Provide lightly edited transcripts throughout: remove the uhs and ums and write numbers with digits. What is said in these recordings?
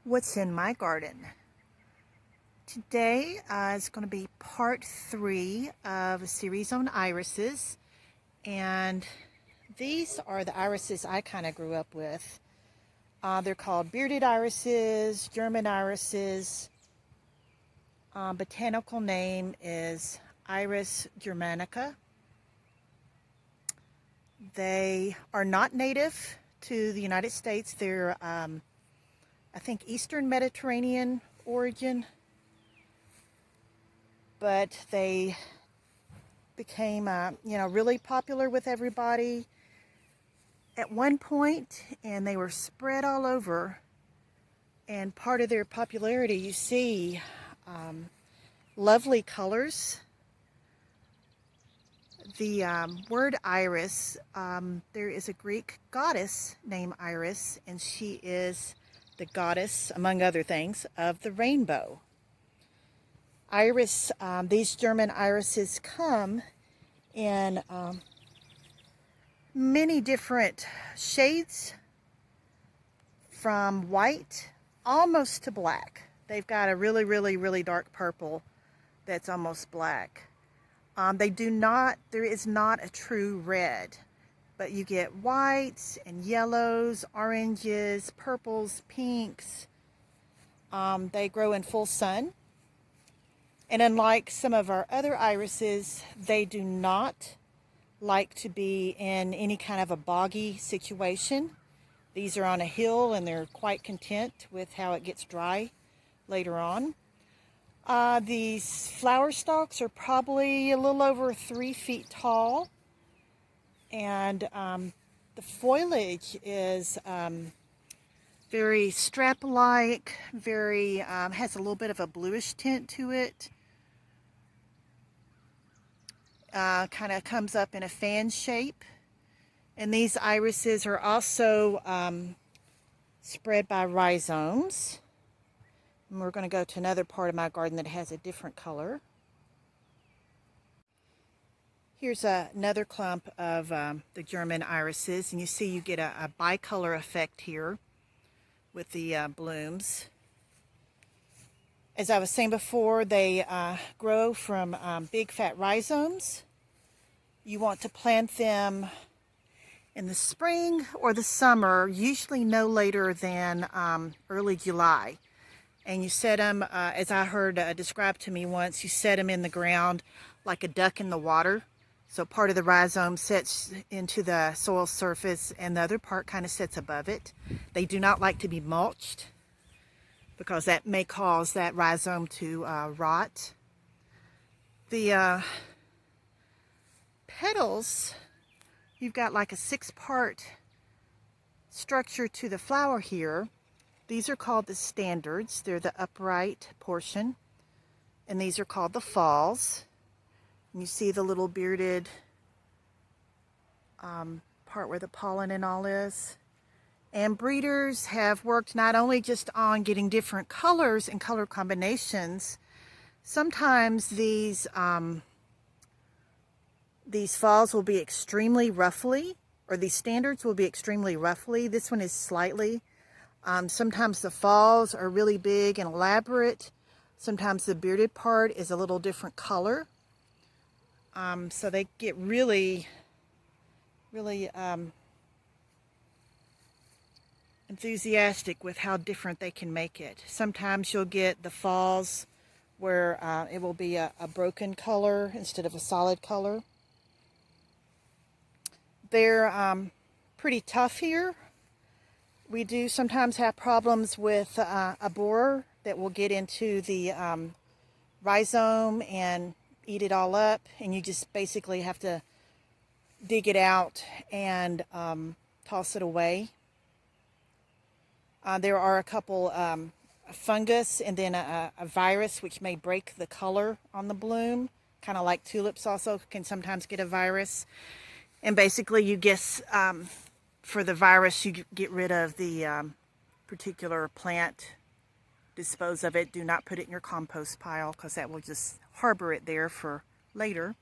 What's in my garden. Today is going to be part 3 of a series on irises, and these are the irises I kind of grew up with. They're called bearded irises, German irises. Botanical name is Iris germanica. They are not native to the United States. They're I think Eastern Mediterranean origin, but they became really popular with everybody at one point, and they were spread all over. And part of their popularity, you see lovely colors. The word iris, there is a Greek goddess named Iris, and she is the goddess, among other things, of the rainbow. Iris, these German irises come in many different shades, from white almost to black. They've got a really dark purple that's almost black. There is not a true red, but you get whites and yellows, oranges, purples, pinks. They grow in full sun. And unlike some of our other irises, they do not like to be in any kind of a boggy situation. These are on a hill, and they're quite content with how it gets dry later on. These flower stalks are probably a little over 3 feet tall, and the foliage is very strap-like, has a little bit of a bluish tint to it. Kind of comes up in a fan shape. And these irises are also spread by rhizomes. And we're going to go to another part of my garden that has a different color. Here's another clump of the German irises, and you see you get a bicolor effect here with the blooms. As I was saying before, they grow from big fat rhizomes. You want to plant them in the spring or the summer, usually no later than early July. And you set them, as I heard described to me once, you set them in the ground like a duck in the water. So part of the rhizome sets into the soil surface, and the other part kind of sits above it. They do not like to be mulched, because that may cause that rhizome to rot. The petals, you've got like a 6-part structure to the flower here. These are called the standards. They're the upright portion. And these are called the falls. And you see the little bearded part where the pollen and all is. And breeders have worked not only just on getting different colors and color combinations. Sometimes these falls will be extremely ruffly, or these standards will be extremely ruffly. This one is slightly. Sometimes the falls are really big and elaborate. Sometimes the bearded part is a little different color. So they get really enthusiastic with how different they can make it. Sometimes you'll get the falls where it will be a broken color instead of a solid color. They're pretty tough here. We do sometimes have problems with a borer that will get into the rhizome and eat it all up, and you just basically have to dig it out and toss it away. There are a couple fungus and then a virus which may break the color on the bloom, kind of like tulips also can sometimes get a virus. And basically you guess for the virus, you get rid of the particular plant, dispose of it. Do not put it in your compost pile, because that will just harbor it there for later.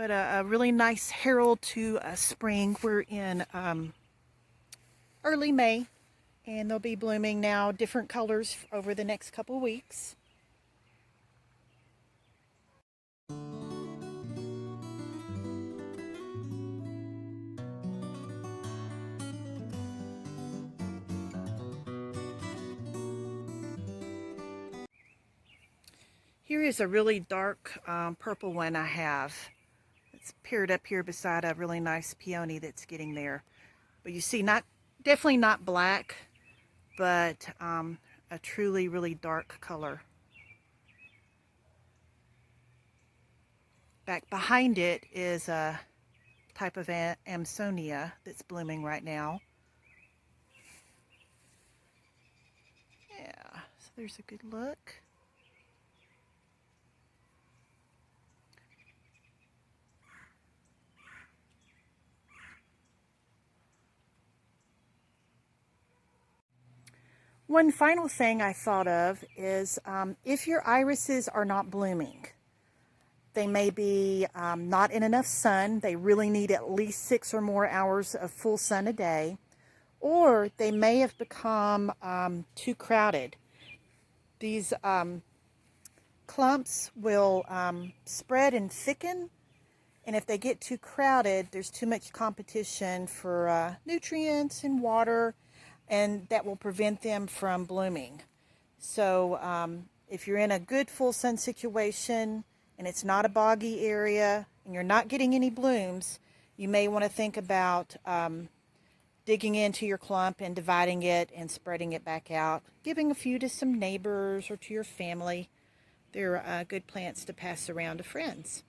but a really nice herald to spring. We're in early May, and they'll be blooming now different colors over the next couple weeks. Here is a really dark purple one I have. It's paired up here beside a really nice peony that's getting there. But you see, definitely not black, but a truly really dark color. Back behind it is a type of Amsonia that's blooming right now. Yeah, so there's a good look. One final thing I thought of is if your irises are not blooming, they may be not in enough sun. They really need at least 6 or more hours of full sun a day. Or they may have become too crowded. These clumps will spread and thicken. And if they get too crowded, there's too much competition for nutrients and water, and that will prevent them from blooming. So if you're in a good full sun situation and it's not a boggy area and you're not getting any blooms, you may want to think about digging into your clump and dividing it and spreading it back out, giving a few to some neighbors or to your family. They're good plants to pass around to friends.